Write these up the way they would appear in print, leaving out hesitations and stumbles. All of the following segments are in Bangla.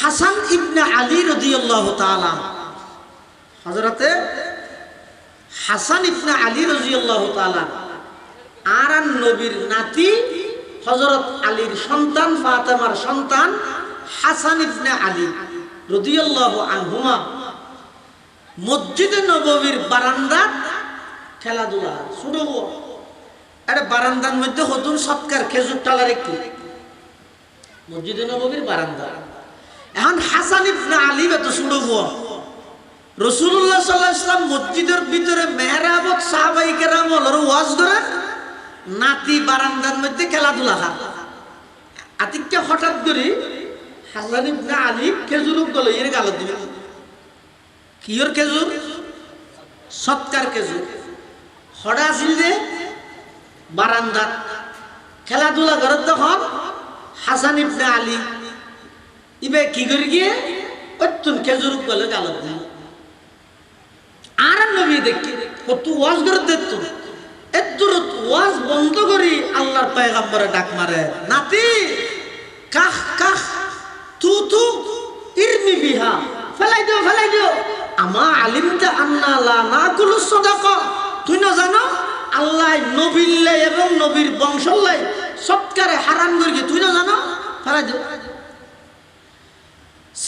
হাসান ইবনে আলী রাদিয়াল্লাহু তাআলা, হযরতে হাসান ইবনে আলী রাদিয়াল্লাহু তাআলা আর নবীর নাতি হযরত আলীর সন্তান ফাতেমার সন্তান হাসান ইবনে আলী রাদিয়াল্লাহু আনহুমা মসজিদে নববীর বারান্দা খেলাধুলা শুরু। আরে বারান্দার মধ্যে হতুন সৎকার খেজুর টালার একটু মসজিদে নববীর বারান্দা। এখন হাসান ইবনে আলী এত শুরু রাসূলুল্লাহ সাল্লাল্লাহু আলাইহি ওয়াসাল্লাম মসজিদের ভিতরে মেহরাবত সাহাবায়ে কেরাম ওর ওয়াজ করে নাতি বারান্দার মধ্যে খেলাধুলা কর। আতিককে হঠাৎ করে হাসান ইবনে আলী খেজুর গলো এর গাল দিবে। কিয়র খেজুর? সৎকার খেজুর। হড়া আসিল যে বারান্দা খেলাধুলা করে তখন হাসান ইবনে আলী ইবে কি করে গিয়ে অত্যন্ত খেজুর গলে গাল দিল। আর নবী দেখি কত ওয়াজ করে দেখতো এদুর ওয়াজ বন্ধ করি আল্লাহর পয়গম্বরে ডাক মারে, নাতি কাহ কাহ তু তু ইরমি বিহা, ফেলাই দিও আমা আলিমতা আন্না লা নাকুলু সাদাকা, তুই না জানো আল্লাহ নবীল্লে এবং নবীর বংশল্লাই সৎকারে হারাম করি, তুই না জানো, ফেলাই দিও।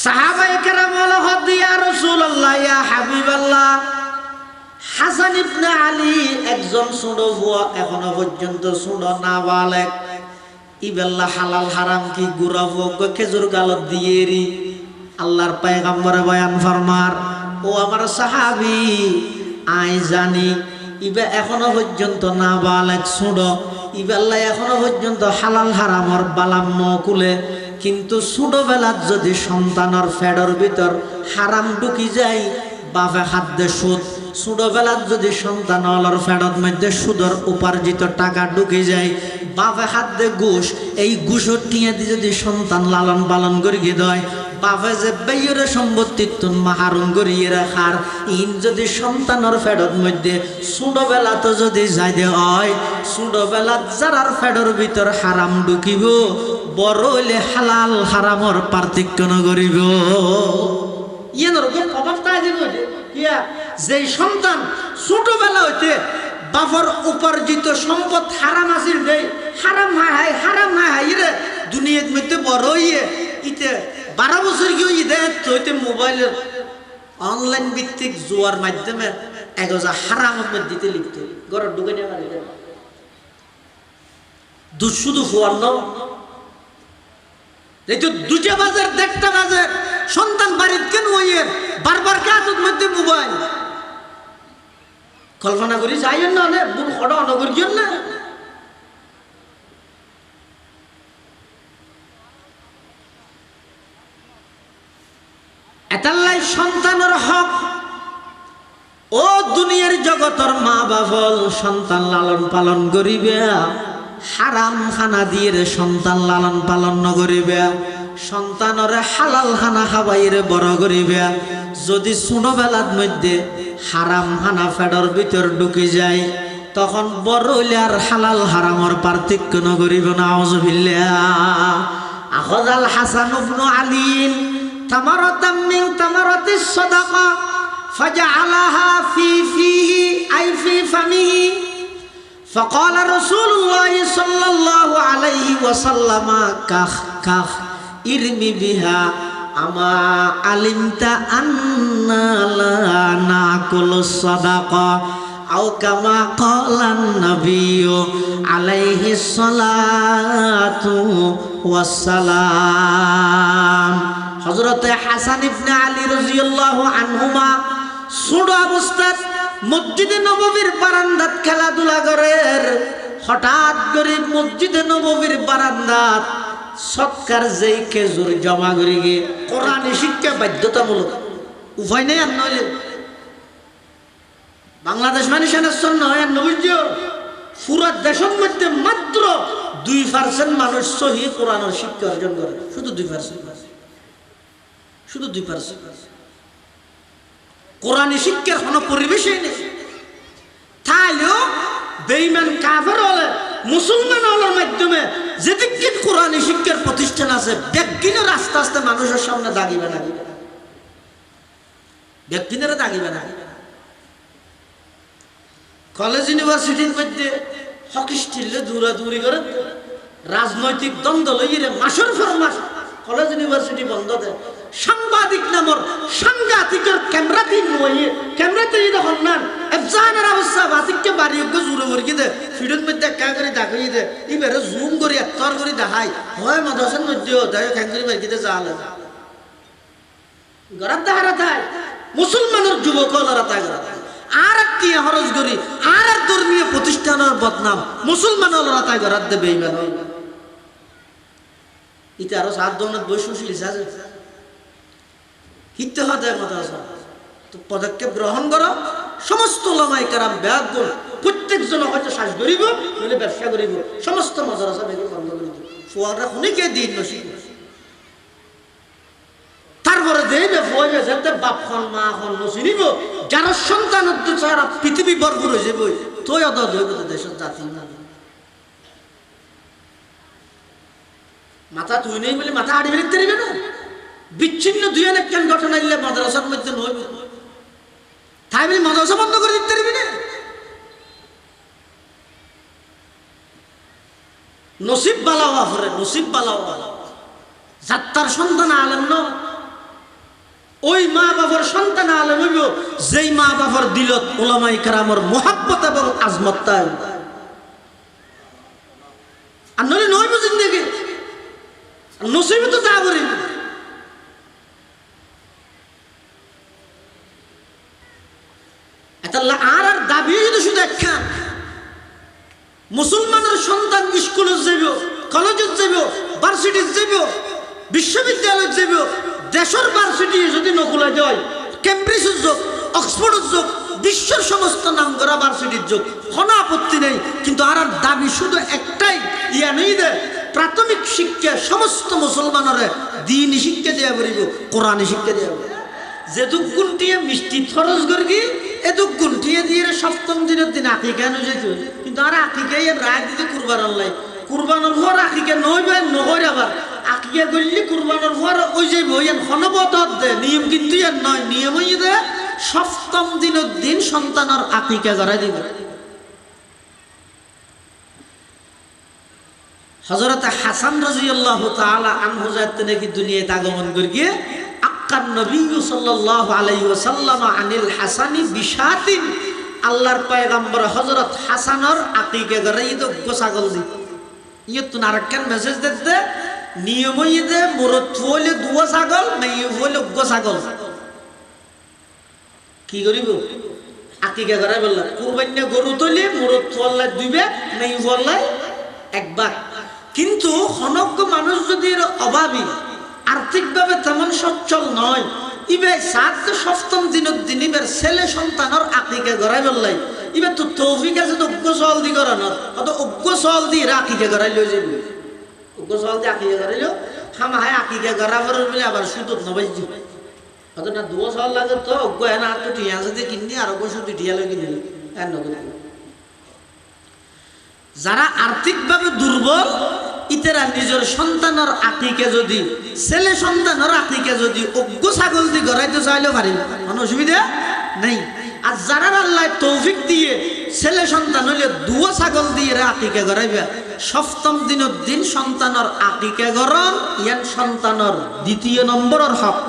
সাহাবায়ে কেরাম বলে ইয়া রাসূলুল্লাহ ইয়া হাবিবাল্লাহ, হাসান ইবনে আলী একজন ছোট বুয়া, এখনো পর্যন্ত ছোট নাবালেগ, ইবেল্লা হালাল হারাম কি গুরাবো খেজুর গালত দিয়েরি আল্লাহর পয়গম্বরে বয়ান ফরমার, ও আমার সাহাবী আই জানি ইবে এখনো পর্যন্ত নাবালেগ ছোট, ইবেল্লা এখনো পর্যন্ত হালাল হারামর বালাম নকুলে, কিন্তু ছোটবেলার যদি সন্তানের ফেডর ভিতর হারাম ঢুকি যায় বাপে খাদ্যে সুদ, ছোটবেলার যদি সন্তান অলর ফেডর মধ্যে সুদর উপার্জিত টাকা ঢুকে যায় বাপে খাদ্যে ঘুষ, এই ঘুষর টিয়ে দিয়ে যদি সন্তান লালন পালন করিয়ে দেয় বাপে যে বেয়রে সম্পত্তি তুন মাহারুম করিয়ে রাখার ইন যদি সন্তানের ফেডর মধ্যে ছোটবেলা তো যদি যাই দে হয়, ছোটবেলা যারার ফেডর ভিতর হারাম ঢুকিব বড় হইলে হালাল হারামর পার্থক্য নগরিব। ইয়ের প্রভাবটা যে সন্তান ছোটবেলা হইতে বাবার উপার্জিত সম্পদ হারাম আসিল দেয়, হারাম হাই রে দুনিয়ার মধ্যে বড় হইয়ে ইতে 12 বছর কি হইতে হইতে মোবাইলের অনলাইন ভিত্তিক জুয়ার মাধ্যমে 1000 হারামের মধ্যে দিতে লিখতে ঘর ঢুকে নিয়ে পারে দুধ শুধু ফুয়ার ন এই তো 2টা বাজার 1:30টা বাজার সন্তান বাড়িতে কেন হইয়ে বারবার কাজের মধ্যে মোবাইল কল্পনা করি যাইয়েন না অনেক বুল খড়া অনগর গিয়েন না। এতাল্লাই সন্তানের হক ও দুনিয়ার জগতর মা বাবল সন্তান লালন পালন করিবে, হারাম খানা দিয়ে সন্তান লালন পালন নকরিবে, সন্তানরে হালাল খানা খাবাইরে বড় করিবে। যদি ছোটবেলার মধ্যে হারাম খানা ফেডর ভিতর ঢুকে যায় তখন বড় হইলে আর হালাল হারামর পার্থক্য নকরিব না। আউযুবিল্লাহ। আখাযাল হাসান ইবনে আলী তামারাতাম মিন তামারাতিস সাদাকা ফাজআলাহা ফি ফিহি আই ফি ফামিহি فقال رسول الله صلى الله عليه وسلم كخ كخ ارمي بها أما علمت أننا لا نأكل الصدقة أو كما قال النبي عليه الصلاة والسلام। হযরতে হাসান ইবনে আলী রাদিয়াল্লাহু আনহুমা ছোট অবস্থায় মসজিদে নববীর বারান্দাত খেলাধুলা করে, হঠাৎ করে মসজিদে নববীর বারান্দাত সৎকার যেই খেজুর জমা করে গিয়ে কোরআন শিক্ষা বাধ্যতামূলক, উপায় নেই। আর নইলে বাংলাদেশ মানে সেনার নয় নবীজ পুরো দেশের মধ্যে মাত্র 2% মানুষ সহি কোরআনের শিক্ষা অর্জন করে, শুধু 2%, শুধু 2%। কোরআনী শিক্ষার কোনো পরিবেশই নেই। তাইলেও বেঈমান কাফের হলে মুসলমান হওয়ার মাধ্যমে যেদিকে কোরআনী শিক্ষার প্রতিষ্ঠান আছে ব্যক্তিনের আস্তে আস্তে মানুষের সামনে দাগিবে না, ব্যক্তিনেরা দাগিবে না। কলেজ ইউনিভার্সিটির মধ্যে হকিস্টিলে দৌড়াদৌড়ি করে রাজনৈতিক দ্বন্দ্ব লইয়ে মাসের পর মাস কলেজ ইউনিভার্সিটি বন্ধ দেয়। সাংবাদিক নামর সাংঘাতিকের ক্যামেরাতে নইয়ে ক্যামেরাতে যখন না জানার অবস্থা বাতিককে বাড়ি জুড়ে ভরকি দে ফিডের মধ্যে একা করে দেখাই দে এবারে জুম করে এত্তর করে দেখাই হয় মাদ্রাসার মধ্যেও দেয় খ্যাঙ্গুরি বাড়িতে যাওয়া গড়ার দেখারা তাই মুসলমানের যুবক হলারা তাই গড়া আর কি হরজ করি আর এক ধর্মীয় প্রতিষ্ঠানের বদনাম মুসলমান হলারা তাই গড়ার দেবে এইবার ইতে আরো 7 দৌলত বৈশিষ্ট্য আছে হিতে হাতে মাদ্রাসা তো পদক্ষেপ গ্রহণ করো। সমস্ত ওলামায়ে কেরাম ব্যাকুল, প্রত্যেকজন হয়তো শ্বাস করিব নইলে ব্যবসা করিব, সমস্ত মাদ্রাসা বেরিয়ে বন্ধ করে দিব। ফুয়ারা খুনিকে দিন নসিব তারপরে দেবে ফুয়াবে যাতে বাপ খন মা খন নসিব যারা সন্তান সারা পৃথিবী ভরপুর হয়ে যাবে তোই অত দৈব দেশের জাতি না মাথা তুই নেই বলে মাথা আড়ি বেরিতে দিবে না। বিচ্ছিন্ন দুই অনেক কেন ঘটনা দিলে মাদ্রাসার মধ্যে নইব তাই বলে মাদ্রাসা বন্ধ করে দিতে দিবি না। নসিব বালা হওয়া ফরে নসিব বালা হওয়া যাত্রার সন্তান আলেম ন ওই মা বাবার সন্তান আলেম হইব যেই মা বাবার দিলত ওলামায়ে কেরামের মোহাব্বত এবং আজমত তাই আর নইলে নইব জিন্দেগি নসিবে তো তা বলি আর আর দাবি যদি শুধু একখান মুসলমানের সন্তান স্কুলে যাব কলেজে যাব ভার্সিটি যাব বিশ্ববিদ্যালয়ে যাব দেশের ভার্সিটি যদি নকুলা যায় কেমব্রিজের যোগ অক্সফোর্ডের যোগ বিশ্বের সমস্ত নাম করা ভার্সিটির যোগ কোনো আপত্তি নেই। কিন্তু আর আর দাবি শুধু একটাই ইয়া নেই দে প্রাথমিক শিক্ষা সমস্ত মুসলমানের দ্বীনি শিক্ষা দেওয়া পারিব কোরআনী শিক্ষা দেওয়া যে দুগুণটিয়ে মিষ্টি খরচ করি এ দুগুণটিয়ে দিয়ে সপ্তম দিনের দিন আকিকা নো যেত কিন্তু আর আকিকাই রায় দিতে কুরবানোর লাই কুরবানোর পর আকিকা নইবে নহর আবার আকিকা করলে কুরবানোর পর ওই যে বইয়ের হনবত দে নিয়ম কিন্তু এর নয় নিয়ম হয়ে দে সপ্তম দিনের দিন সন্তানের আকিকা করাই দিবে। হযরত হাসান রাদিয়াল্লাহু তাআলা আনহু যাতে নাকি দুনিয়াতে আগমন করিয়ে আক্কান নবী সাল্লাল্লাহু আলাইহি ওয়াসাল্লাম আনিল হাসানি বিশাতিন আল্লাহর পয়গম্বর হযরত হাসানের আকিকা করাই তো গোছাগল দি ইয়ে তো আরেকখান মেসেজ দিতে নিয়ম হইতে মুরত হইলে দুয়া ছাগল নাই হইলে গোছাগল কি করিব আকিকা করাই বললা কুরবানি গরু তলে মুরত হল্লা দুইবে নাই হল্লা একবার। কিন্তু হনজ্ঞ মানুষ যদি অভাবী আর্থিকভাবে তেমন সচ্ছল নয় ইবে সাত সপ্তম দিনের দিন ইবের ছেলে সন্তানের আকিকা করাই বললাই ইবে তো তৌফিক আছে তো উগ্র সওয়াল দি করানোর অত উগ্র সওয়াল দি আকিকা করাই লই যাবি উগ্র সওয়াল দি আকিকা করাইলো খামাহায় আকিকা করাবার বলে আবার সুদত নবাইজি অত না দুয়া সওয়াল লাগে তো উগ্র এনা আর তো টিয়া আছে কিনি আর উগ্র সুদ টিয়া লই কিনি এর নগদ। যারা আর্থিকভাবে দুর্বল ইতেরা নিজের সন্তানের আকিকা যদি ছেলে সন্তানের আকিকা যদি অজ্ঞ ছাগল দিয়ে গড়াইতে চাইলেও পারিব কোনো অসুবিধা নেই। আর যারা আল্লাহ তৌফিক দিয়ে ছেলে সন্তান হইলে দুয়া ছাগল দিয়ে আকিকা গড়াইবে সপ্তম দিনের দিন সন্তানের আকিকা গড়ন ইয়ান সন্তানের দ্বিতীয় নম্বরের হক।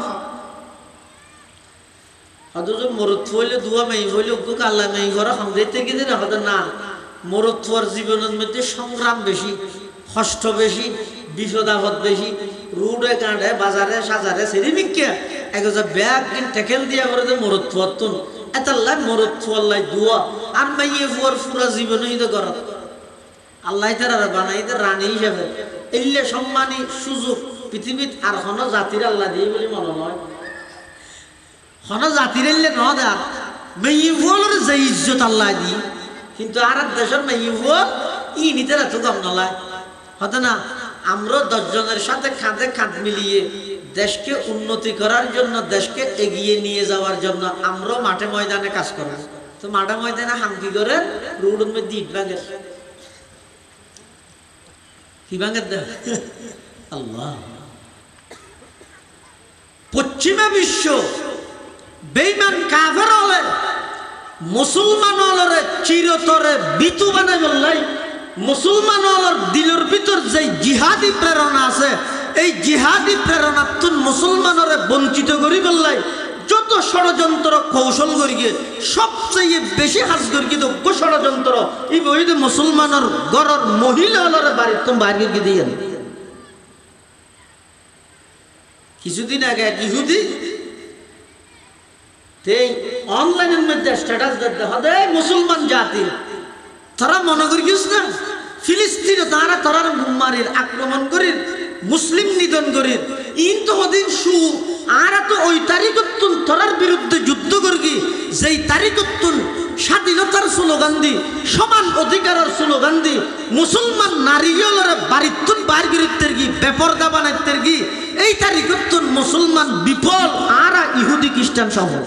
অথচ মরুত হইলে দুয়া মেই হইলে অজ্ঞ আল্লাহ মেই ঘর সংদিতে গিয়ে না হতো না মরুত্বর জীবনের মধ্যে সংগ্রাম বেশি কষ্ট বেশি বিপদ আপদ বেশি রুডে কাঁডে বাজারে সাজারে সেরিমিকে একজা ব্যাগ টেকেল দিয়া করে যে মরুত্বর তুন এতাল্লাই মরুত্বর লাই দুয়া আর মাইয়ে ফুয়ার পুরা জীবনই তো করত আল্লাহ তারা বানাইতে রানী হিসেবে এলে সম্মানী সুযোগ পৃথিবীত আর হন জাতির আল্লাহ দিয়ে বলে মনে নয় হন জাতির এলে ন দেখ মেয়ে ফুয়ালের যে ইজ্জত আল্লাহ দিই কিন্তু আর দেশের মেয়ে ফুয়াল ই নিতে এত কম নলায় হতো না। আমরা 10 জনের সাথে কাঁধে কাঁধ মিলিয়ে দেশকে উন্নতি করার জন্য দেশকে এগিয়ে নিয়ে যাওয়ার জন্য আমরা মাঠে ময়দানে কাজ করব তো মাঠে ময়দানে হামকি করে রোডের মধ্যে ইট ভাঙে কি ভাঙে দেয় আল্লাহ। পশ্চিমা বিশ্ব বেঈমান কাফের হলে মুসলমান হলরে চিরতরে বিতু বানাই বললাই, মুসলমান হলর দিলের ভিতর যে জিহাদি প্রেরণা আছে এই জিহাদি প্রেরণা তুন মুসলমানরে বঞ্চিত করি বললাই, যত ষড়যন্ত্র কৌশল করিয়ে সবচেয়ে বেশি হাজ করি দক্ষ ষড়যন্ত্র এই বইতে মুসলমানের গড়র মহিলা হলরে বাড়ির তুমি বাইরে গিয়ে দিয়ে। কিছুদিন আগে এক ইহুদি অনলাইনের মধ্যে স্ট্যাটাস দেখতে হবে মুসলমান জাতি তারা মনে করি গিয়েছে না ফিলিস্তিনে তারা তারার মারির আক্রমণ করির মুসলিম নিধন করির ইন তো হদিন সু আর তো ওই তারিখতুন তারার বিরুদ্ধে যুদ্ধ করি যেই তারিখতুন স্বাধীনতার স্লোগান দি সমান অধিকারের স্লোগান দি মুসলমান নারীগুলোরে বাড়িতুন বাইর গিরিতের কি বেপরদা বানাইতের কি এই তারিখতুন মুসলমান বিফল আর ইহুদি খ্রিস্টান সফল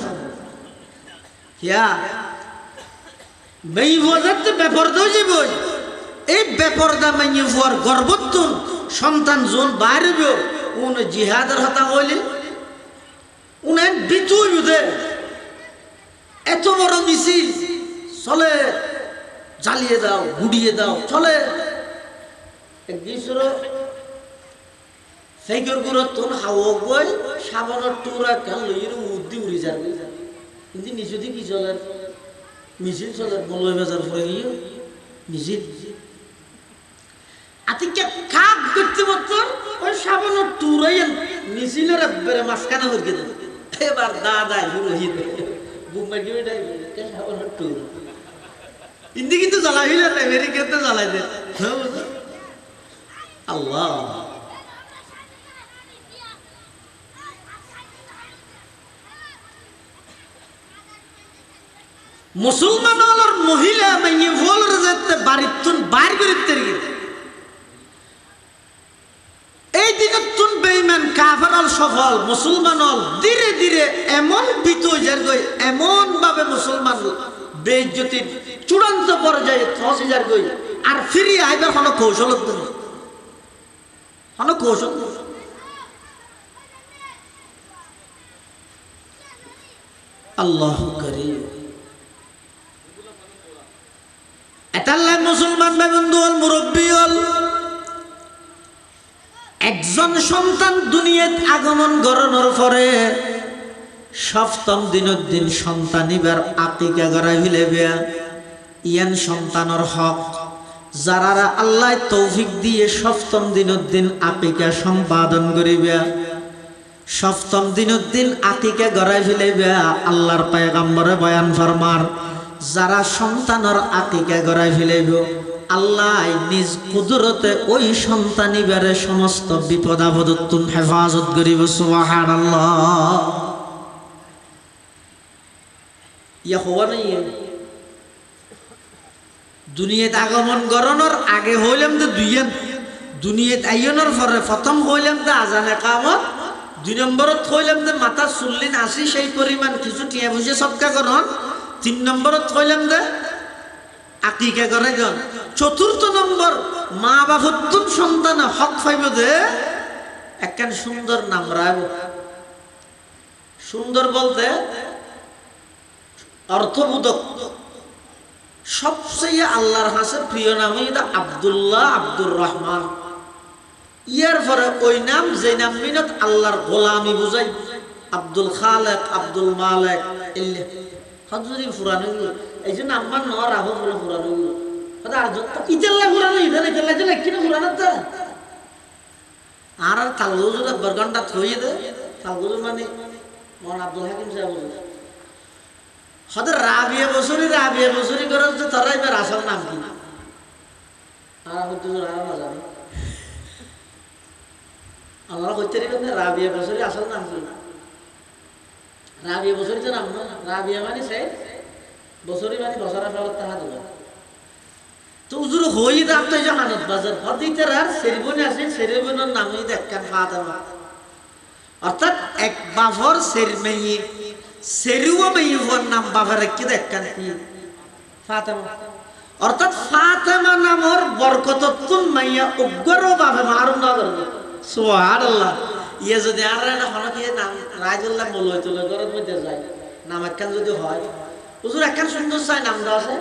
क्या मैं वजत बेपर्दा जीबई এই বেপরদা মাইয়ে ফুয়ার গর্বতুন সন্তান জোন বাইরবে উন জিহাদের হতা হইলে উন বিতু ইউদে এত বড় মিছিল চলে জ্বালিয়ে দাও গুড়িয়ে দাও চলে একদিসর সেইগর গুরতুন হাওয়া গই সাবনের টুরা কাল লইর উদ্দি উড়ি যাবে কিন্তু নিচুদি কি চলে মিছিল চলে মলয় বাজার পরে গিয়ে মিছিল আতিকে কাক করতে মতো ওই সাবানের টুরাই মিছিলের বেরে মাঝখানে হয়ে গেল এবার দাদা শুরু হয়ে বুম্বাই গিয়ে কে সাবানের টুর হিন্দি কিন্তু জ্বালাই হইল না আমেরিকাতে জ্বালাই দেয় আল্লাহ। মুসলমান হলর মহিলা মাইয়ে বলর যেতে বাড়িতুন বাইর করিতে এই দিনে তুন বেঈমান কাফের হল সফল মুসলমান হল ধীরে ধীরে এমন বিতই যার গই এমন ভাবে মুসলমান বেইজ্জতির চূড়ান্ত পর্যায়ে পৌঁছে যার গই আর ফিরে আইবার কোনো কৌশল নেই কোনো কৌশল আল্লাহু কারীম। এতাল্লাহ মুসলমান বন্ধু হল মুরব্বী হল একজন সন্তান দুনিয়াত আগমন করানোর পরে সপ্তম দিনের দিন সন্তান এবার আকিকা করাই ফেলেবে ইয়ান সন্তানের হক যারা আল্লাহ তৌফিক দিয়ে সপ্তম দিনের দিন আকিকা সম্পাদন করিবে সপ্তম দিনের দিন আকিকা করাই ফেলেবে আল্লাহর পয়গম্বরে বয়ান ফরমার যারা সন্তানের আকিকা করাই ফেলেব আল্লাহ নিজ কুদরতে ওই সন্তানি বেড়ে সমস্ত বিপদ আপদ হেফাজত করিব সুবহানাল্লাহ। ইয়া হওয়া নাই দুনিয়াত আগমন করানোর আগে হইলাম যে দুইয়ান দুনিয়াত আইয়নের পরে প্রথম হইলাম যে আজানে কামত দুই নম্বরত হইলাম যে মাথা চুল্লিন আসি সেই পরিমাণ কিছু টিয়া বুঝে সবকা করন তিন নম্বরত হইলাম যে আকিকা করে গন চতুর্থ নম্বর মা বাপতুন সন্তান হক পাইব যে একখান সুন্দর নাম রাখব সুন্দর বলতে অর্থবোধক সবচেয়ে আল্লাহর কাছে প্রিয় নাম এটা আব্দুল্লাহ আব্দুর রহমান ইয়ার পরে ওই নাম যে নাম মিনত আল্লাহর গোলামি বুঝাই আব্দুল খালেক আব্দুল মালেক হজুরি ফুরানো এই জন্য আমার ন রাহু বলে ফুরানো আর ইতাল্লা ফুরানো ইধানে ইতাল্লা যে কিনা ফুরানো তা আর তালগুজুর বরগন্ডা থইয়ে দে তালগুজুর মানে মন আব্দুল হাকিম সাহেব হদ রাবিয়া বছরি করে যে তারা এবার আসল নাম কি আর হুজুর আর না জানে আমরা কইতে রে রাবিয়া বছরি আসল নাম কি রাবিয়া বছরি তো নাম না রাবিয়া মানে সে বছরি মানে বছরা ফলত তাহা দিবা তো হুজুর হই দাম তো জাহানত বাজার হদিতের আর সেরিবনি আছে সেরিবনের নামই দেখকান ফাতেমা অর্থাৎ এক বাফর সেরমেই সেরুয়া মেইওর নাম বাফার কি দেখকান কি ফাতেমা অর্থাৎ ফাতেমা নামর বরকততুন মাইয়া উগ্র ভাবে মারুন না করবে সুবহানাল্লাহ। ইয়ে যদি আর না হলো কি নাম রাজুল্লাহ বলই তুলে ঘরের মধ্যে যায় নাম একখান যদি হয় হুজুর একখান সুন্দর চাই নাম দেওয়া আছে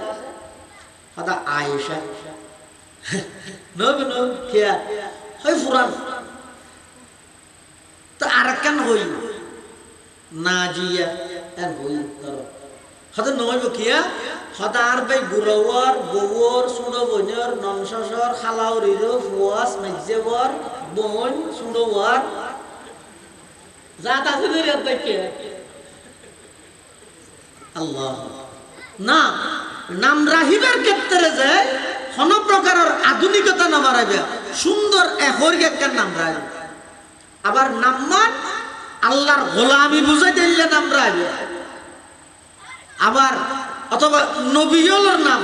কথা আয়েশা নব নব কিয়া হয় ফুরান তো আর একখান হই নাজিয়া এন হই ধরো হয়তো নয় কিয়া হয়তো আর ভাই গুরওয়ার বউর সুড়ো বইনর নংসর খালাউরির ফুয়াস মেজেবর বোন সুড়োয়ার জাত আছে রে দেখে আল্লাহ না নাম রাহিবার ক্ষেত্রে যে কোন প্রকারের আধুনিকতা না বাড়াইবে সুন্দর এহরি একটা নাম রাখবে আবার নাম্মান আল্লাহর গোলামি বুঝাই দিলে নাম রাখবে আবার অথবা নবীর নাম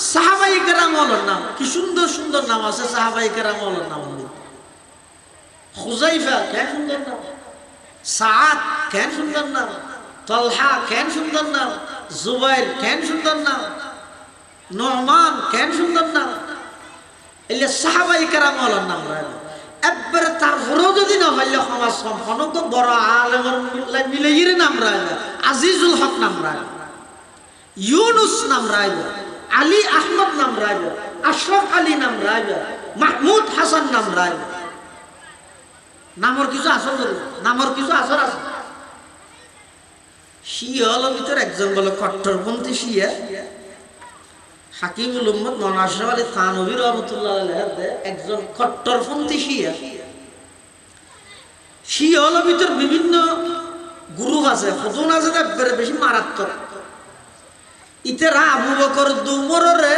সাহাবাই কেরামলের নাম কি সুন্দর সুন্দর নাম আছে সাহাবাই কেরামলের নাম হুজাইফা কেন সুন্দর নাম সাদ কেন সুন্দর নাম তলহা কেন সুন্দর নাম জুবাইর কেন সুন্দর নাম নোমান কেন সুন্দর নাম এলে সাহাবাই কেরামলের নাম রাখবে একবারে তারপরেও যদি না হইলে সমাজ সম্পন্ন বড় আলেমের মিলে গিয়ে নাম রাখবে আজিজুল হক নাম রাখবে ইউনুস নাম রাইবা আলী আহমদ নাম রাইবা আশরাফ আলী নাম রাইবা মাহমুদ হাসান নাম রাইবা নামর কিছু আসর নামর কিছু আসর আছে শিয়ার ভিতর একজন বলে কট্টরপন্থী শিয়া হাকিমুল উম্মত মাওলানা আশরাফ আলী থানভী রাহমাতুল্লাহ আলাইহি একজন কট্টরপন্থী শিয়া শিয়ার ভিতর বিভিন্ন গ্রুপ আছে ফতুন আছে একবারে বেশি মারাত্মক ইতেরা আবু বকর দুমরে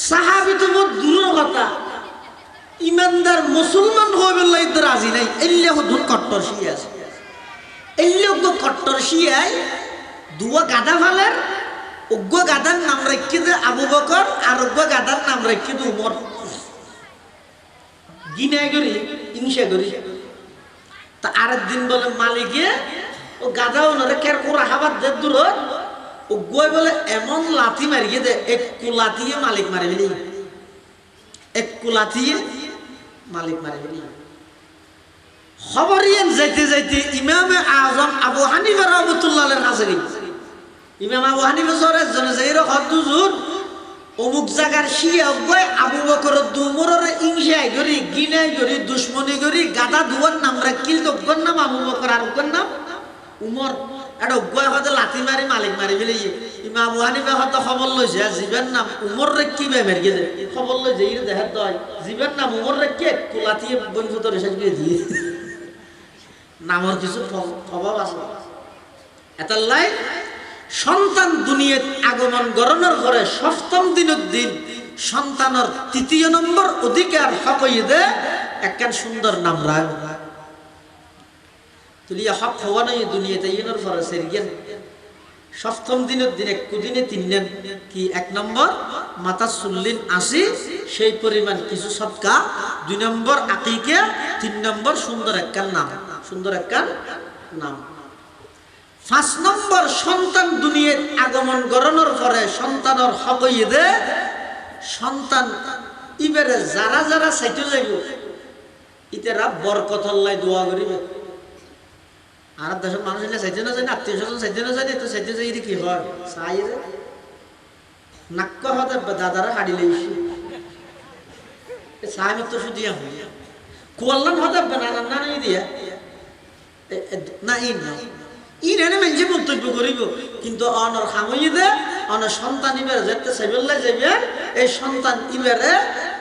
সাহাবী তো দূরের কথা ইমানদার মুসলমান হয়ে বললে ইতে রাজি নাই এল্লে হুদুর কট্টর শিয়া আছে এল্লে উগ্র কট্টর শিয়াই দুয়া গাদা ফালের উগ্র গাদার নাম রাখি দে আবু বকর আর উগ্র গাদার নাম রাখি দে উমর গিনাই করি ইংসা করি তা আরেকদিন বলে মালিকে ও গাদা ওনারে কের কোরা হাবার দে দূরত ও গই বলে এমন লাথি মারিয়ে দে এক কুলাতিয়ে মালিক মারি ফেলি এক কুলাতিয়ে মালিক মারি ফেলি খবরিয়েন যাইতে যাইতে ইমামে আজম আবু হানিফা রাহমাতুল্লাহ আলাইহির কাছে গেছে ইমাম আবু হানিফা জরে জনে যাইরো হদুজুর অমুক জায়গার শিয়া গয় আবু বকর দুমরের ইংসাই করি গিনাই করি দুশ্মনী করি গাদা দুয়ার নাম রাখিল তো গর নাম আবু বকর আর গর নাম উমর এটা গয় হতে লাথি মারি মালিক মারি ফেলে ইমাম আবু হানিফা হতে খবর লইছে জীবের নাম উমর রে কি বেমের গেছে খবর লই যে দেখার দয় জীবের নাম উমর রে কে কুলাতিয়ে বন্ধুত রেসাজ করে দিয়ে নামর কিছু প্রভাব আছে এতাল্লাই সন্তান দুনিয়াত আগমন গরণের ঘরে সপ্তম দিনের দিন সন্তানের তৃতীয় নম্বর অধিকার হক দে একখান সুন্দর নাম রাখ তুলিয়া হক হওয়া নাই দুনিয়াতে ইনের পরে সেরিগেন সপ্তম দিনের দিন একদিনে তিন দিন কি এক নম্বর মাতা সুল্লিন আসি সেই পরিমাণ কিছু সদকা দুই নম্বর আকিকে তিন নম্বর সুন্দর একখান নাম সুন্দর একখান নাম পাঁচ নম্বর সন্তান দুনিয়ার আগমন গরণের পরে সন্তানের হক দে সন্তান ইবারে যারা যারা চাইতে যাইব ইতেরা বরকতল্লাই দোয়া করিবে আর দেশের মানুষ চাইতে না যায় না আত্মীয় স্বজন চাইতে না যায় তো চাইতে যাই কি হয় চাই যে নাক্য হতে দাদারা হাড়ি লেগেছি চাই তো শুধু কল্যাণ হতে না না দিয়া না ই না ইন এনে মেঞ্জে মন্তব্য করিব কিন্তু অনর খামই দে অনর সন্তান ইবের যেতে সেবেল্লাই যাবে এই সন্তান ইবেরে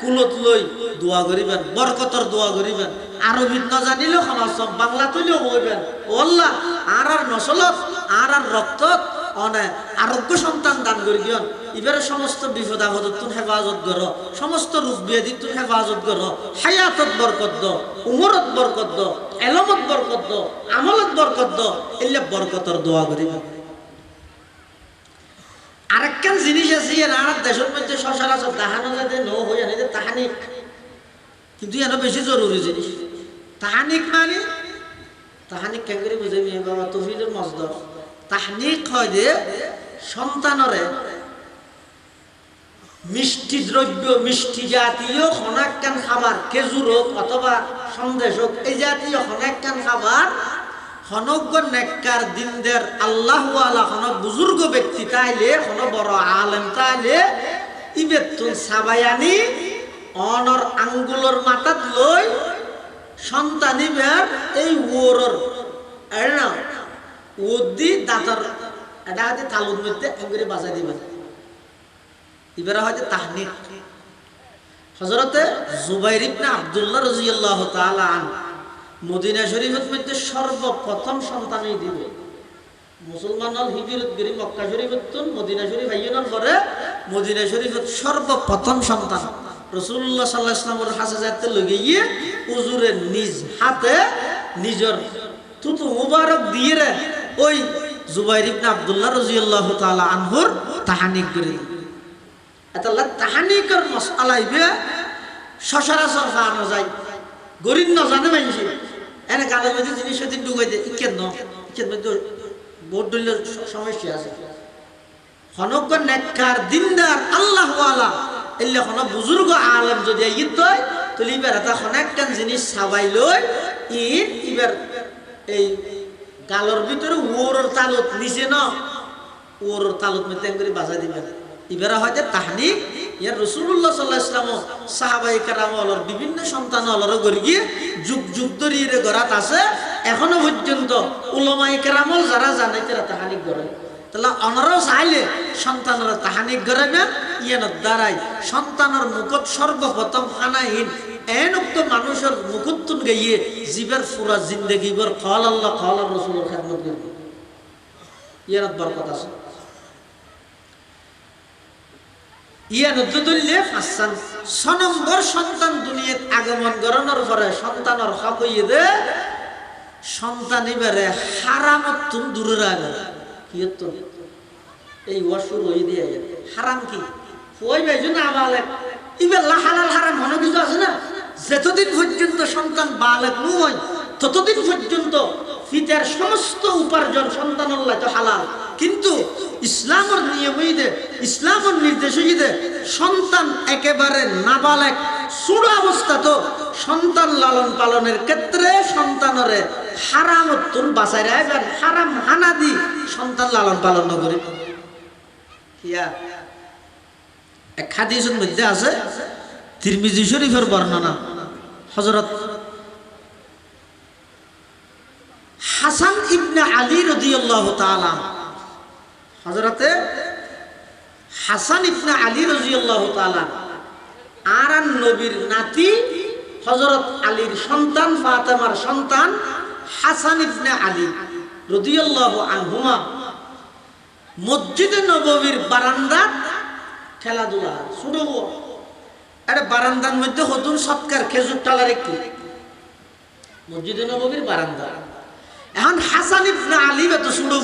কুলত লই দোয়া করিবেন বরকতর দোয়া করিবেন আরবিত না জানিলেও সমাজ বাংলা তুলেও বলবেন ও আল্লাহ আর নসলত আর রক্তত অনে আরোগ্য সন্তান দান করি দিয়ন ইবের সমস্ত বিপদ আপদ তুমি হেফাজত কর সমস্ত রোগ ব্যাধি তুমি হেফাজত কর হায়াতত বরকত দ উমরত বরকত দ এলমত বরকত দ আমলত বরকত দ এলে বরকতর দোয়া করিবেন আরেকখান জিনিস আছে আর দেশের মধ্যে সচরাচর তাহানো যাতে ন হয়ে আনে তাহানিক কিন্তু এনে বেশি জরুরি জিনিস তাহানিক মানে তাহানিক কেন করে বুঝে নিয়ে বাবা তফিলের মজদর তাহানিক হয় যে সন্তানরে মিষ্টি দ্রব্য, মিষ্টি জাতীয় খনাক্কান খাবার, খেজুর হোক অথবা সন্দেশ হোক, এই জাতীয় খনাক্কান খাবার হনজ্ঞ নেককার দিনদের আল্লাহওয়ালা হন বুজুর্গ ব্যক্তি তাইলে হন বড় আলেম তাইলে ইবেতুন সাবায়ানি অনর আঙ্গুলর মাথাত লই সন্তানিবের এই ওরর না ওদি দাঁতর এটা হাতে তালুর মধ্যে এঙ্গুরে বাজাই দিবেন। এবারে হয়তো তাহনিক হযরতে জুবাইর ইবনে আব্দুল্লাহ রাদিয়াল্লাহু তাআলা আনহু মদিনা শরীফের মধ্যে সর্বপ্রথম সন্তানই দিবে। মুসলমান হিজরত গরি মক্কা শরীফতুন মদিনা শরীফ আইনার পরে মদিনা শরীফের সর্বপ্রথম সন্তান রাসূলুল্লাহ সাল্লাল্লাহু আলাইহি ওয়াসাল্লামের হাজাতে লগে গিয়ে হুজুরের নিজ হাতে নিজের থুতু মুবারক দিয়ে ওই জুবাইর ইবনে আব্দুল্লাহ রাদিয়াল্লাহু তাআলা আনহুর তাহানিক করে আল্লাহ তাহানিকের মাসআলা ইবে সচরাচর জানা যায় গরিব না জানে মানুষ এনে গালের মধ্যে জিনিস দিন ঢুকাই দেয় কেন মধ্যে ভোট দিলে সমস্যা আছে। হনজ্ঞ নেককার দিনদার আল্লাহওয়ালা এলে হন বুজুর্গ আলেম যদি ঈদ হয় তাহলে এবার এটা হনেকখান জিনিস সাবাই লই ঈদ এবার এই গালর ভিতরে ওরর তালত নিচে না ওরর তালত মধ্যে করে বাজা দিবেন। এবারে হয়তো তাহনিক ইয়ার রাসূলুল্লাহ সাল্লাল্লাহু আলাইহি ওয়াসাল্লাম সাহাবায়ে কেরামর বিভিন্ন সন্তান অলর গরি গিয়ে যুগ যুগ ধরে এর গরাত আছে এখনো পর্যন্ত উলামায়ে কেরামল যারা জানে তারা তাহনিক করে তাহলে অনরাও চাইলে সন্তানরা তাহনিক করাবেন ইয়ানোর দ্বারাই সন্তানের মুখত সর্বপ্রথম খানাহীন এনুক্ত মানুষের মুখতুন গাইয়ে জীবের পুরা জিন্দেগিবর কল আল্লাহ কল রাসূলের খেদমত করবে ইয়ানোর বরকত আছে। নম্বর সন্তান দুনিয়াত আগমন করানোর পরে সন্তানের হক হইয়ে দে সন্তান এবারে হারামত দূরে রাখে কি এই ওয়াসুর হয়ে দিয়ে হারাম কি ওই ভাইজন না বালেক এবার হালাল হারাম মনে কিছু আছে না যতদিন পর্যন্ত সন্তান বালেক নয় ততদিন পর্যন্ত ফিতার সমস্ত উপার্জন সন্তানের লাগে হালাল কিন্তু ইসলামের নিয়ম হইতে ইসলামের নির্দেশ হইতে সন্তান একেবারে নাবালেক ছোট অবস্থা তো সন্তান লালন পালনের ক্ষেত্রে সন্তানের হারামতুন বাঁচাই রাখবেন হারাম হানা দি সন্তান লালন পালন করে কিয়া এক হাদিসের মধ্যে আছে তিরমিজি শরীফের বর্ণনা হযরত হাসান ইবনে আলী রাদিয়াল্লাহু তাআলা হযরতে হাসান ইবনে আলী রাদিয়াল্লাহু তাআলা আর নবীর নাতি হযরত আলীর সন্তান ফাতেমার সন্তান হাসান ইবনে আলী রাদিয়াল্লাহু আনহুমা মসজিদে নববীর বারান্দা খেলাধুলা শুরু আরে বারান্দার মধ্যে হতুন সৎকার খেজুর টালার একটু মসজিদে নববীর বারান্দা এখন হাসান ইবনে আলী এত শুরু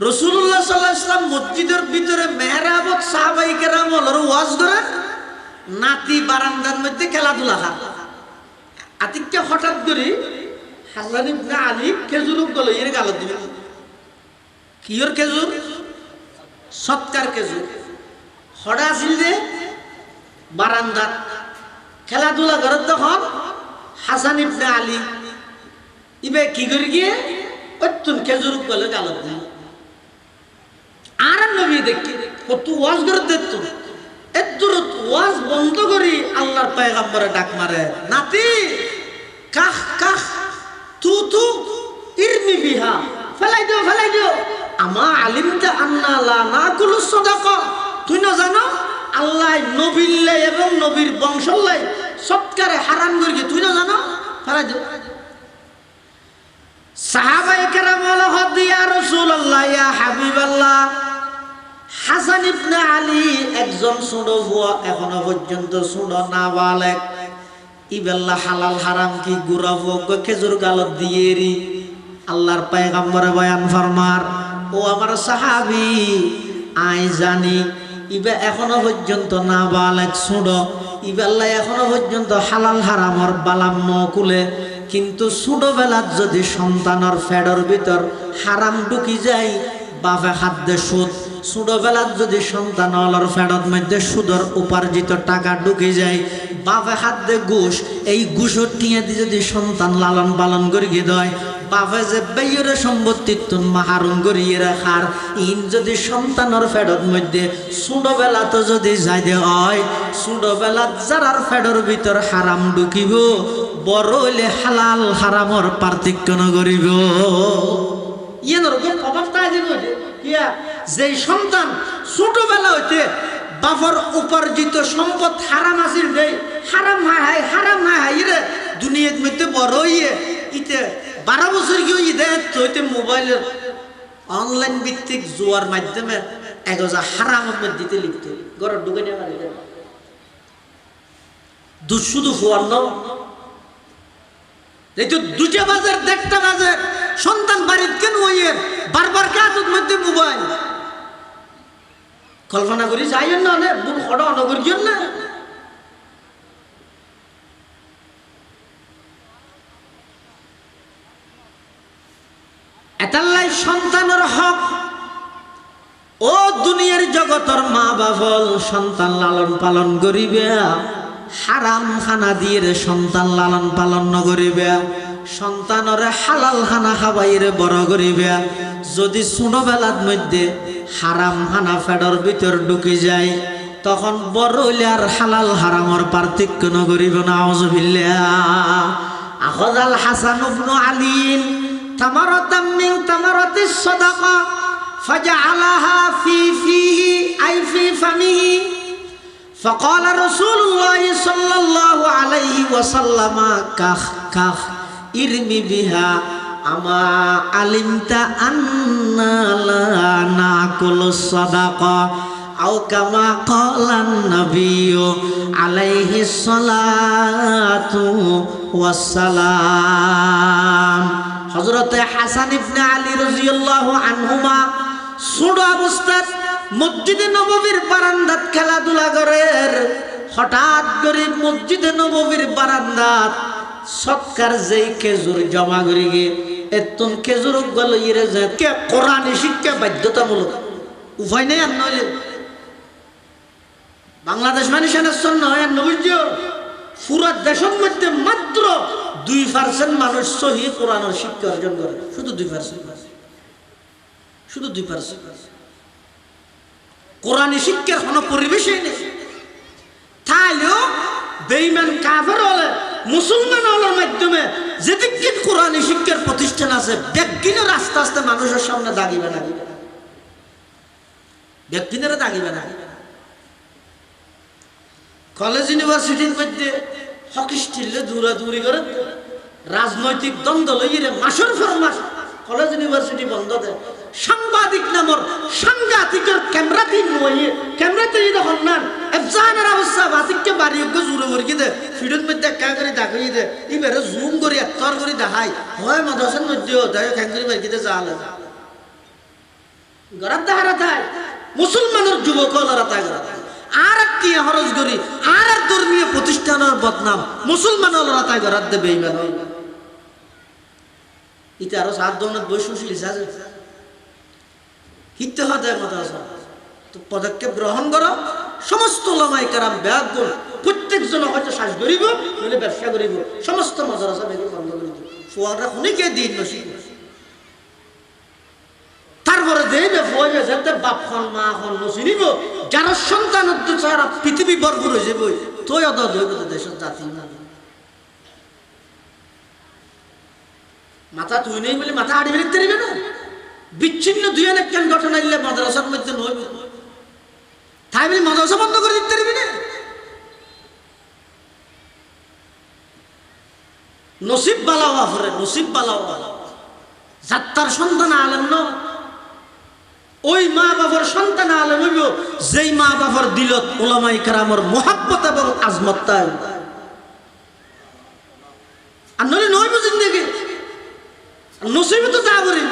রাসূলুল্লাহ সাল্লাল্লাহু আলাইহি ওয়াসাল্লাম মসজিদের ভিতরে মেহরাবত সাহাবায়ে কেরাম ওলর ওয়াজ করে নাতি বারান্দার মধ্যে খেলাধুলা হয় আতিককে হঠাৎ করে হাসান ইবনে আলী খেজুর গলে এর গালত দিবে কিয়র খেজুর সৎকার খেজুর হড়া ছিল যে বারান্দা খেলাধুলা করে তখন হাসান ইবনে আলী ইবে কি করে গিয়ে অত্যন্ত খেজুর গলে গালত দিবে আর নবী দেখি কত ওয়াজ করে দেখত এদুরত ওয়াজ বন্ধ করি আল্লাহর পয়গম্বরে ডাক মারে নাতি কাহ কাহ তু তু ইরমি বিহা ফেলাই দিও আমা আলিমতা আন্না লা নাকুলু সাদাকা তুই না জানো আল্লাহ নবীল্লে এবং নবীর বংশল্লাই সৎকারে হারাম করি তুই না জানো ফেলাই দিও সাহাবায়ে কেরাম বলে হদ ইয়া রাসূলুল্লাহ ইয়া হাবিবাল্লাহ হাসান ইবনে আলী একজন ছোট বুয়া এখনো পর্যন্ত ছোট নাবালেক ইবেল্লা হালাল হারাম কি গুরা ভোগ খেজুর গালত দিয়েরি আল্লাহর পয়গম্বরে বয়ান ফরমার ও আমার সাহাবী আই জানি ইবে এখনো পর্যন্ত নাবালেক ছোট ইবেল্লা এখনো পর্যন্ত হালাল হারামর বালাম নকুলে কিন্তু ছোটবেলার যদি সন্তানের ফেডর ভিতর হারাম ঢুকি যায় বাপে খাদ্যে সুদ ছোটবেলার যদি সন্তান হলার ফেরত মধ্যে সুদর উপার্জিত টাকা ঢুকে যায়, বাপে হাত দে ঘুষ, এই ঘুষর টিয়ে দিয়ে যদি সন্তান লালন পালন করিয়ে দেয়, বাপে যে বেয়ের সম্পত্তি তুন মাহারুন করিয়ে রাখার ইন যদি সন্তানের ফেরত মধ্যে ছোটবেলা তো যদি যাই দে হয়, ছোটবেলা যারার ফেডর ভিতর হারাম ঢুকিব, বড় হইলে হালাল হারামর পার্থক্য নগরিব। যে সন্তান ছোটবেলা হইতে বাপর উপার্জিত সম্পদ হারাম আসিল দেই, হারাম হাই হারাম হাই রে দুনিয়ার মধ্যে বড় হইয়ে ইতে 12 বছর গিয়ে ইদে হইতে মোবাইলের অনলাইন ভিত্তিক জুয়ার মাধ্যমে এগোজা হারাম দিতে লিখতে ঘরে ঢুকে নেওয়া শুধু ফুয়ার নাও এই তো 2টা বাজার 1টা বাজার সন্তান বাড়ির কেন হইয়ে বারবার কাজের মধ্যে মোবাইল কল্পনা করি যাইয়েন না নে বুন খড়া অনগর গিয়েন না। এতাল্লাই সন্তানের হক ও দুনিয়ার জগতের মা বাবল সন্তান লালন পালন করিবে, হারাম খানা দিয়ে সন্তান লালন পালন নকরিবে, সন্তানরে হালাল খানা খাবাইরে বড় করিবে। যদি ছোটবেলার মধ্যে হারাম খানা ফেডর ভিতর ঢুকে যায়, তখন বড় হইলে আর হালাল হারামর পার্থক্য নকরিব না। আউযুবিল্লাহ। আখাযাল হাসান ইবনু আলী তামারাতাম মিন তামারাতিস সাদাকা ফাজআলাহা ফি ফিহি আই ফি ফামিহি فقال رسول الله صلى الله عليه وسلم كخ كخ ارمي بها أما علمت أننا لا نأكل الصدقة أو كما قال النبي عليه الصلاة والسلام। حضرت حسن بن علي رضي الله عنهما ছোট অবস্থায় মসজিদে নববীর বারান্দাত খেলাধুলা করেন, হঠাৎ করে মসজিদে নববীর বারান্দাত সৎকার যেই খেজুর জমা করে গিয়ে এতন খেজুর গেল ইরে যায় কে কোরআন শিক্ষা বাধ্যতামূলক, উপায় নেই। আর নইলে বাংলাদেশ মানে সেনার নয় নবীজ পুরো দেশের মধ্যে মাত্র 2% মানুষ সহি কোরআনের শিক্ষা অর্জন করে, শুধু 2%, শুধু 2%। কোরআনী শিক্ষার কোনো পরিবেশই নেই। তাইলেও বেঈমান কাফের হলে মুসলমান হওয়ার মাধ্যমে যেদিকে কোরআনী শিক্ষার প্রতিষ্ঠান আছে, ব্যক্তিনের আস্তে আস্তে মানুষের সামনে দাগিবে না, ব্যক্তিনেরা দাগিবে না। কলেজ ইউনিভার্সিটির মধ্যে হকিস্টিলে দৌড়াদৌড়ি করে রাজনৈতিক দ্বন্দ্ব লইয়ে মাসের পর মাস কলেজ ইউনিভার্সিটি বন্ধ দেয়। সাংবাদিক নামর সাংঘাতিকের ক্যামেরাতে নইয়ে ক্যামেরাতে যখন না এফজানের অবস্থা বাতিককে বাড়িকে জুড়ে করে দে ফিডের মধ্যে একা করে দেখাই দে এবারে জুম করে এত্তর করে দেখাই হয় মাদ্রাসার মধ্যেও দেয় খ্যাঙ্গুরি বাড়িতে যাওয়া গড়ার দেখারা তাই মুসলমানের যুবক হলারা তাই গড়া আর কি হরজ করি আর ধর্মীয় প্রতিষ্ঠানের বদনাম মুসলমান হলারা তাই গড়ার দেবে এইবার ইতে আরো 7 দৌলত বৈশিষ্ট্য আছে হিতে হতে মাদ্রাসা তো পদক্ষেপ গ্রহণ করো। সমস্ত ওলামায়ে কেরাম ব্যাকুল, প্রত্যেকজন হয়তো শ্বাস করিব নইলে ব্যবসা করিব, সমস্ত মাদ্রাসা বেরিয়ে বন্ধ করে দিব। ফুয়ারা খুনিকে দিন নসিব তারপরে দেবে ফুয়াবে যাতে বাপ খন মা খন নসিব যারা সন্তান সারা পৃথিবী ভরপুর হয়ে যাবে তোই অত দৈব দেশের জাতি না মাথা তুই নেই বলে মাথা আড়ি বেরিয়ে দিবে না। বিচ্ছিন্ন দুই অনেক কেন ঘটনা এলে মাদ্রাসার মধ্যে নইব তাই বলে মাদ্রাসা বন্ধ করে দিতে পারবি না। নসিব বালা হওয়া ফরে নসিব বালা হওয়া যাত্রার সন্তান আলেম ন ওই মা বাবার সন্তান আলেম হইব যেই মা বাবার দিলত ওলামায়ে কেরামের মোহাব্বত এবং আজমত তাই আর নইলে নইব জিন্দেগি নসিবে তো তা বলি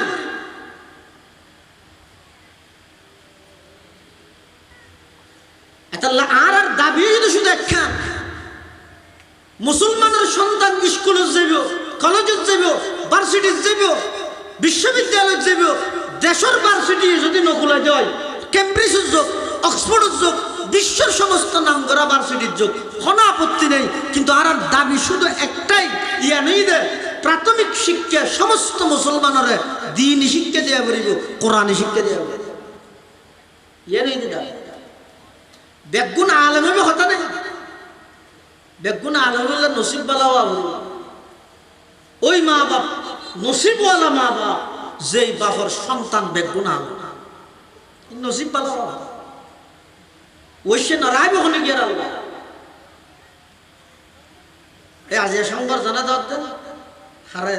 আর আর দাবি যদি শুধু একখান মুসলমানের সন্তান স্কুলে যাব কলেজে যাব ভার্সিটি যাব বিশ্ববিদ্যালয়ে যাব দেশের ভার্সিটি যদি নকুলা যায় কেমব্রিজ যোগ, অক্সফোর্ড যোগ, বিশ্বের সমস্ত নামকরা ভার্সিটির যোগ, কোনো আপত্তি নেই। কিন্তু আর দাবি শুধু একটাই, ইয়া নেই দে প্রাথমিক শিক্ষা সমস্ত মুসলমানের দ্বীনি শিক্ষা দেওয়া করিব, কোরআনী শিক্ষা দেওয়া করিব। ইয়া নেই দে বেগুন আলেম হবে কথা নেই, বেগুন আলেম হলে নসিব বালাও আবু। ওই মা বাপ নসিবওয়ালা মা বাপ, যেই বাপর সন্তান বেগুন আলেম, নসিব বালাও ওই সে নারায় ওখানে গিয়ে আল্লাহ এই আজ সংবার জানা দাও দেন হারে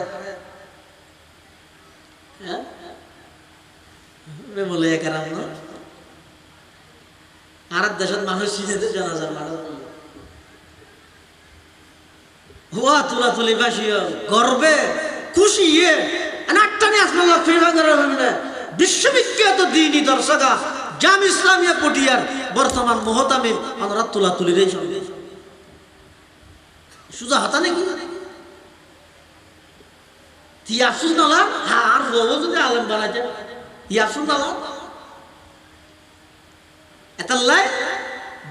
বলে একার আর দেশের মানুষ চিনেতে জানাজার মানুষ হুয়া তুলা তুলি বাসি গর্বে খুশি বিশ্ববিখ্যাত দ্বীনি দর্শকা জাম ইসলামিয়া পটিয়ার বর্তমান মহতামিম আমরা তুলা তুলির এই সঙ্গে সুজা হাতা নাকি ইয়াসুস নালা আর বউ যদি আলেম বানাইতে ইয়াসুস নালা এতাল্লাই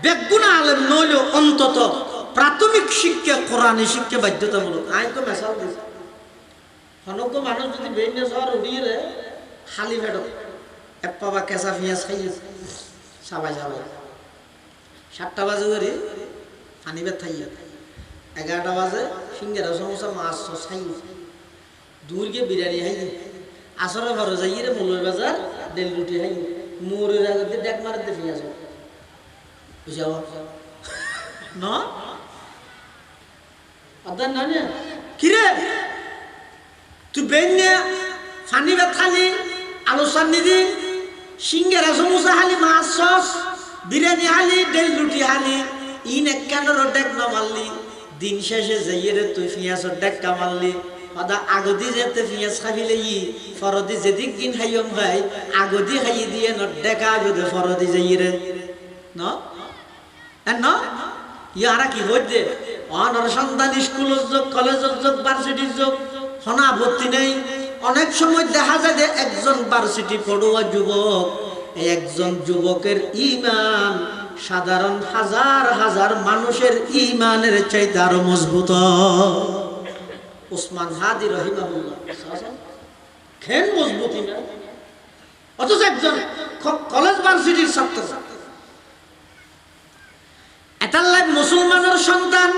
বেগুনা আলেম নইলেও অন্তত প্রাথমিক শিক্ষা কোরআনী শিক্ষা বাধ্যতামূলক। আই তো মেসাল দিছে হনজ্ঞ মানুষ যদি বেইনে শহর উড়িয়ে রে খালি ফেট এক পাবা কেঁচা পেঁয়াজ খাইয়ে সাবাই সাবাই 7টা বাজে ধরে পানিবের খাইয়ে 11টা বাজে সিঙ্গারা সমোসা মাছ খাইয়ে দূর গিয়ে বিরিয়ানি খাইয়ে আসরে ঘরে যাইয়ে রে মূলের বাজার ডেল রুটি খাইয়ে মোরের আগে দেখ মারাতে পেঁয়াজ বুঝাও না আদান না কিরে তুই বেইনে পানিবের খালি আলু চাটনি দি সিঙ্গারা সমোসা হালি মাছ সস বিরিয়ানি হালি ডেল রুটি হালি ইন একখানের ডেক না মারলি দিন শেষে যাইয়ে রে তুই পেঁয়াজের ডেক্কা মারলি সদা আগদি যেতে পেঁয়াজ খাবিলে ই ফরদি যেদিক দিন খাইম ভাই আগদি খাইয়ে দিয়ে ন ডেকা যদি ফরদি যাইয়ে রে ন ইয়ারা কি হইতে অনর সন্তান স্কুলের যোগ কলেজের যোগ ভার্সিটির যোগ হনা আপত্তি নেই। অনেক সময় দেখা যায় যে একজন ভার্সিটি পড়ুয়া যুবক, একজন যুবকের ঈমান সাধারণ হাজার হাজার মানুষের ঈমানের চাইতে আরো মজবুত। ওসমান হাদি রহিমাহুল্লাহ খেন মজবুত ঈমান, অথচ একজন কলেজ ভার্সিটির ছাত্র। এটার মুসলমানের সন্তান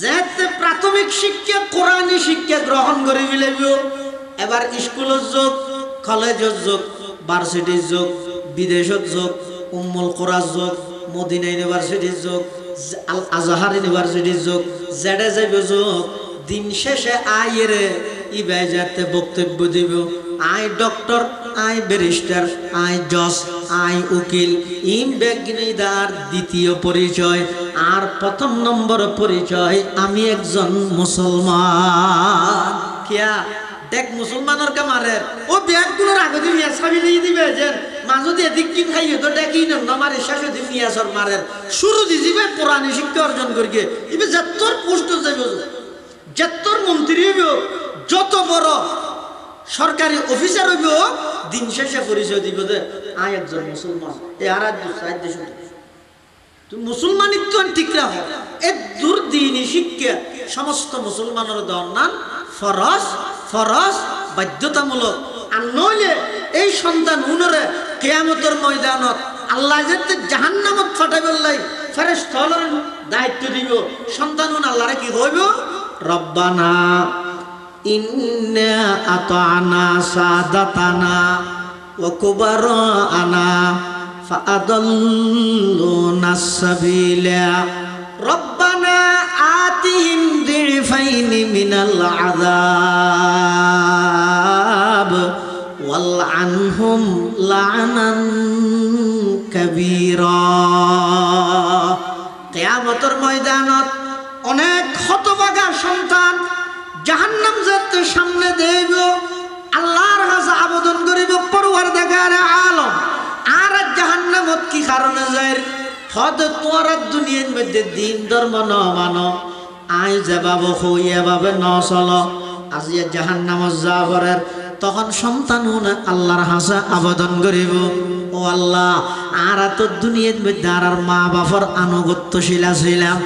যেতে প্রাথমিক শিক্ষা কোরআনী শিক্ষা গ্রহণ করে ফেলব, এবার স্কুলের যোগ, কলেজের যোগ, ভার্সিটির যোগ, বিদেশের যোগ, উম্মুল কোরআর যোগ, মদিনা ইউনিভার্সিটির যোগ, আল আজহার ইউনিভার্সিটির যোগ, জেডে যাবে যোগ। দিন শেষে আইরে ইবাই যাতে বক্তব্য দিব, I doctor, I barrister, I জজ, আই উকিল। ইম বেগনিদার দ্বিতীয় পরিচয় আর প্রথম নম্বর পরিচয় আমি একজন মুসলমান। কিয়া দেখ মুসলমানের কামারের ও ব্যাগগুলোর আগে দিয়ে সাবি দিয়ে দিবে যে মাঝে এদিক কিন খাইয়ে তো ডেকি না মারে শেষে দিয়ে মিয়াসর মারের শুরু দিয়ে দিবে কোরআনী শিক্ষা অর্জন করিয়ে ইবে যতর পোস্ট যাবে, যতর মন্ত্রী হইব, যত বড় সরকারি অফিসার হইব, দিন শেষে পরিচয় দিব যে আই একজন মুসলমান। এই আর তুই মুসলমানিত্ব ঠিক রাখো। এ দুর্দিনী শিক্ষা সমস্ত মুসলমানের দরনান ফরজ ফরজ বাধ্যতামূলক। আর নইলে এই সন্তান উনরে কিয়ামতের ময়দানত আল্লাহ যেতে জাহান্নামত ফাটাইবার লাই ফেরেশতাদের দায়িত্ব দিব। সন্তান উন আল্লাহরে কি হইব, রব্বানা ইন্না আতানা সাদাতানা ওয়া কুবারানা ফাআদাল্লুনা সাবিলা রব্বানা আতিহিম দিফাইনি মিনাল আযাব ওয়াল আনহুম লা'নান কাবীরা। কিয়ামতের ময়দানত অনেক হতভাগা সন্তান জাহান্নাম যাতে সামনে দেব, আল্লাহর কাছে আবেদন করিব পরওয়ারদিগার আলম আর জাহান্নামত কি কারণে যায় হদ তোর দুনিয়ার মধ্যে দিন ধর্ম ন মানো আই যাবাব হইয়া ভাবে ন চল আজিয়া জাহান্নামত যাবরের তখন সন্তান আল্লাহর হাসা আবেদন করিব, ও আল্লাহ আর তো দুনিয়ার মধ্যে আর মা বাপর আনুগত্যশীল ছিলাম,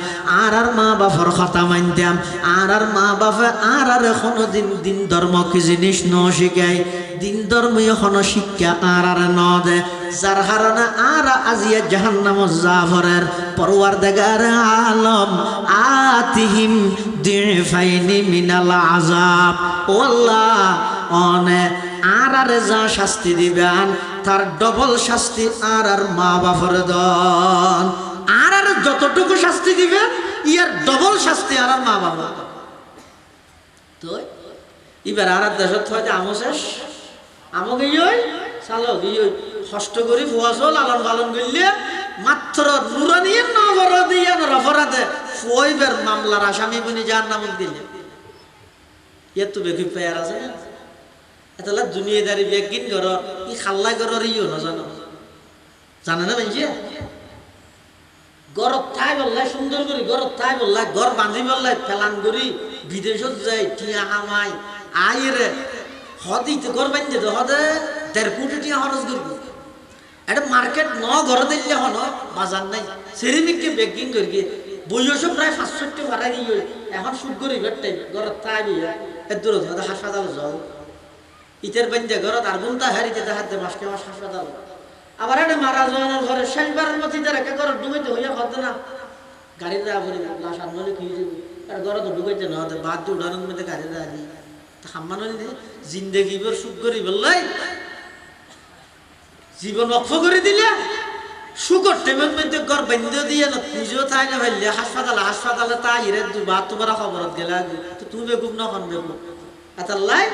আর মা বাপর কথা মানতাম, আর মা বাপে আর এখনো দিন ধর্ম কি জিনিস ন শিখায়, দিন ধর্ম এখনো শিক্ষা আর ন দে, যার কারণে আর আজিয়া জাহান্নাম জাফরের পরওয়ারদিগার আলম আতিহিম দিফাইনি মিনাল আযাব। ও আল্লাহ অনে আর যা শাস্তি দিবেন তার ডবল শাস্তি আর মা বাপের দন, আর যতটুকু শাস্তি দিবেন ইয়ার ডবল শাস্তি আর মা বাবা। তো এবার আর দেশত হয়তো আমো শেষ আমাকে চালো কষ্ট করি ফুয়াছো লালন পালন করলে মাত্র নুরানিয়ে নগর দিয়ে অপরাধে ফুয়াইবার মামলার আসামি বনি যার নাম দিলে ইয়ার তো বেশি পেয়ার আছে এতলা দুনিয়াদারি বেগিন ঘর ই খাল্লা ঘরের ইও না জানো জানে না ভাই গরত ঠাই বললাই সুন্দর করি গরত ঠাই বললাই ঘর বাঁধি বললাই ফেলান করি বিদেশত যাই টিয়া হামাই আইরে হদিতে ঘর বাঁধতে তো হদে 1.5 কোটি টিয়া খরচ করবি, এটা মার্কেট ন ঘর দিলে হন বাজার নাই সেরিমিককে বেগিং করি বইয়স প্রায় 500 ভাড়া গিয়ে এখন শুট করি বেটাই ঘরত ঠাই বিয়া এর দূরত হয়তো হাসপাতাল যাও ইতের বান্ধে ঘরত আর গুনতা হারিতে দেখাতে মাসকে মাস হাসপাতাল আবার এটা মারা যাওয়ার ঘরে শেষবারের মতো রেখে ঘর ডুবাইতে হইয়া হতো না গাড়ি দেওয়া করি লাশ আনলে কি যাবি আর ঘর তো ডুবাইতে না হতে বাদ দিয়ে উড়ানোর মধ্যে গাড়ি দেওয়া দিই হাম্মান জিন্দেগি বের সুখ করি বললাই জীবন অক্ষ করে দিলে সুখর টেমের মধ্যে ঘর বান্ধে দিয়ে না নিজেও তাই না ভাইলে হাসপাতালে তাই রে বাদ তোমার খবরত গেলে তো তুমি বেগুব না হন বেগুব এতাল্লাই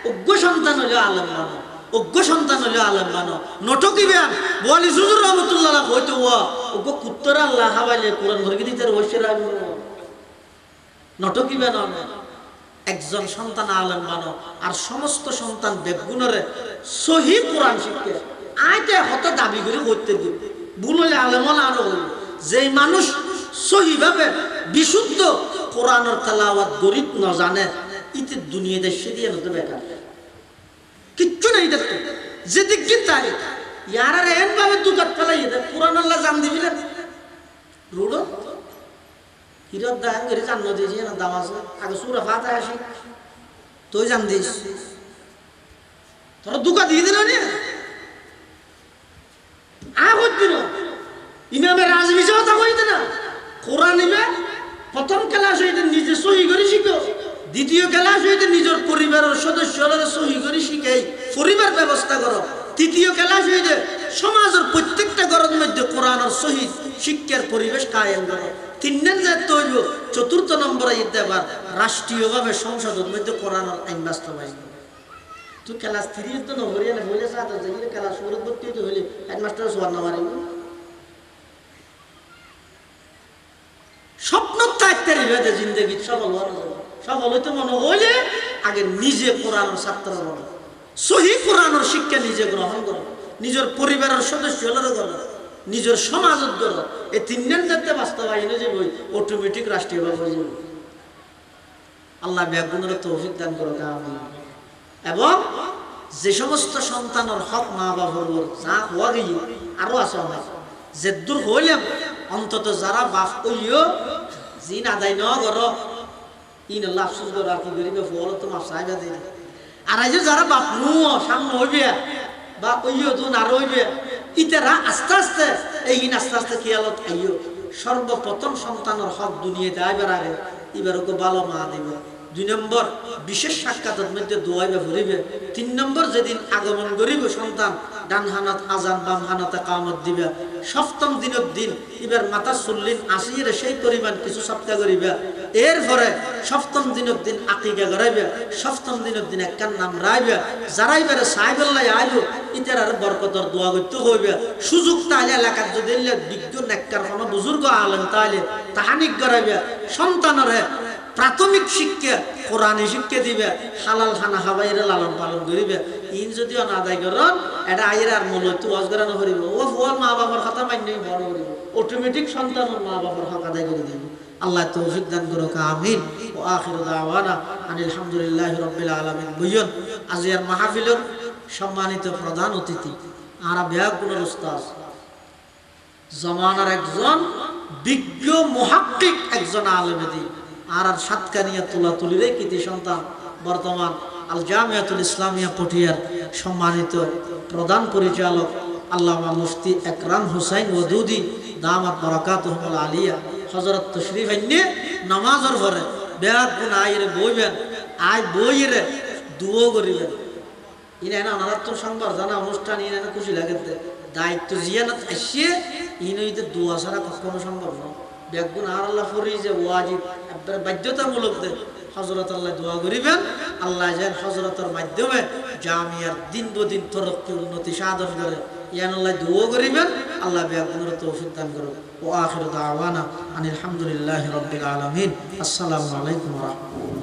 অজ্ঞ সন্তান হইলে আলম মানো, অজ্ঞ সন্তান হইলে আলম মানো নটকিবেন বলি সুজুর রহমতুল্লাহ হইতো অজ্ঞ কুত্তর আল্লাহ হাবাইলে কোরআন ঘরকে দিতে ওইসের নটকিবেন একজন সন্তান আলম মানো আর সমস্ত সন্তান বেগুনরে সহি কোরআন শিখে আইতে হত দাবি করে করতে দিব ভুল হলে আলম আরো হইল যেই মানুষ সহি ভাবে বিশুদ্ধ কোরআনের তেলাওয়াত গরিব না জানে ইতে দুনিয়া দেশে দিয়ে হতে বেকার কিচ্ছু নাই দেখতো যেদিক কি তাই ইয়ার আর এন ভাবে দুকাত ফেলাই কোরআন আল্লাহ জান দিবিলেন রুড়ো হিরত দান করে জান্ন দিয়েছি না দাম আছে আগে সুরা ফাতে আসি তুই জান দিস তোরা দুকা দিয়ে দিল না দিন ইমামের রাজমিশে কথা কইতে না কোরআন নিবে প্রথম ক্লাস হইতে নিজে সহি করে শিখো, দ্বিতীয় ক্লাস হইতে নিজের পরিবারের সদস্যরা সহি করে শিখাই পরিবার ব্যবস্থা করো, তৃতীয় ক্লাস হইতে সমাজের প্রত্যেকটা ঘরের মধ্যে কোরআনের সহি শিক্ষার পরিবেশ কায়েম করো, 3 যে তৈরি 4th নম্বরে ইতে আবার রাষ্ট্রীয়ভাবে সংসদের মধ্যে কোরআনের আইন বাস্তবায়ন তুই ক্লাস 3 তো নহরিয়া না বলে সাথ আছে যে ক্লাস 4 ভর্তি তো হইলে হেডমাস্টার সোয়ার না মারিব স্বপ্ন থাকতে রিবে জিন্দেগি সফল হইতে মনে হইলে আগে নিজে কোরআনের ছাত্র বলো, সহি কোরআনের শিক্ষা নিজে গ্রহণ করো, নিজের পরিবারের সদস্যরা করো, নিজের সমাজত করো, এই 3 যাতে বাস্তবায়নে যে বই অটোমেটিক রাষ্ট্রীয়ভাবে হয়ে যাবে। আল্লাহ ব্যাগুনের তৌফিক দান করো আমিন। এবং যে সমস্ত সন্তানের হক মা বাবার যা হওয়া গিয়ে আরো আছে অনেক যে দূর হইলাম অন্তত যারা বাপ কইও জিন আদায় ন করো ইন আল্লাহ আফসোস করো আর কি করিবে ফল তো মাপ সাহেবা দিই আর এই যে যারা বাপ নুও সামনে হইবে বা কইও তো না রইবে ইতারা আস্তে আস্তে এই আস্তে আস্তে খেয়ালত আইও সর্বপ্রথম সন্তানের হক দুনিয়াতে আইবার আগে এবার ওকে ভালো মা দিবে। 2 নম্বর বিশেষ সাক্ষাতের মধ্যে দোয়াইবে ভরিবে। 3 নম্বর যেদিন আগমন করিব সন্তান ডান হানাত আজান বাম হানাতে কামত দিবে। 7ম দিনের দিন এবার মাথা চুল্লিন আসিয়ে সেই পরিমাণ কিছু সপ্তাহ করিবে। এরপরে 7ম দিনের দিন আকিকা করাইবে। 7ম দিনের দিন একখান নাম রাইবে। যারা এবারে সাহেবুল্লাহ আইলো ইতার আর বরকতর দোয়া করতে হইবে। সুযোগ তাহলে এলাকার যদি বিজ্ঞ নেককার কোনো বুজুর্গ আলেন তাহলে তাহানিক করাইবে। সন্তানরে প্রাথমিক শিক্ষা কোরআনী শিক্ষা দিবে, হালাল খানা হাবাইরে লালন পালন করিবে। ইন যদিও না আদায় করেন এটা আইর আর মনে হইতে অজগরানো করিব ও ফল মা বাবার কথা মান্যই বড় করিব অটোমেটিক সন্তান মা বাবার হক আদায় করে দিবে। আল্লাহ তৌফিক দান করুক আমিন। ও আখিরু দাওয়ানা আনিল হামদুলিল্লাহি রাব্বিল আলামিন। বুঝুন আজিয়ার মাহফিলের সম্মানিত প্রধান অতিথি আর বেয়াগুনের উস্তাদ জমানার একজন বিজ্ঞ মুহাক্কিক একজন আলেমে দিন আর সাতকানিয়া তুলাতুলিরে কৃতি সন্তান বর্তমান আল জামিয়াতুল ইসলামিয়া পটিয়ার সম্মানিত প্রধান পরিচালক আল্লামা মুফতি একরাম হুসাইন ওদুদি দামাত বারাকাতুহুল আলিয়া হযরত তশরিফ আইনে নামাজের পরে বেয়াগুন আইরে বইবেন আয় বইরে দুও করিবেন ইনা না অনারাত্ম সংবার জানা অনুষ্ঠান ইনা না খুশি লাগে দায়িত্ব জিয়ানত আসিয়ে ইনইতে দোয়া ছাড়া কখনো সম্ভব নয় বেগুন আর আল্লাহ ফরি যে ওয়াজিব একবার বাধ্যতামূলক দে হযরত আল্লাহ দোয়া করিবেন আল্লাহ যেন হযরতের মাধ্যমে জামিয়ার দিন বদিন তরক্কি উন্নতি সাধন করে ইয়ান আল্লাহ দোয়া করিবেন আল্লাহ বেগুনের তৌফিক দান করুন ওয়া আখিরু দাওয়ানা আনিল হামদুলিল্লাহি রাব্বিল আলামিন আসসালামু আলাইকুম ওয়া রাহমাতুল্লাহ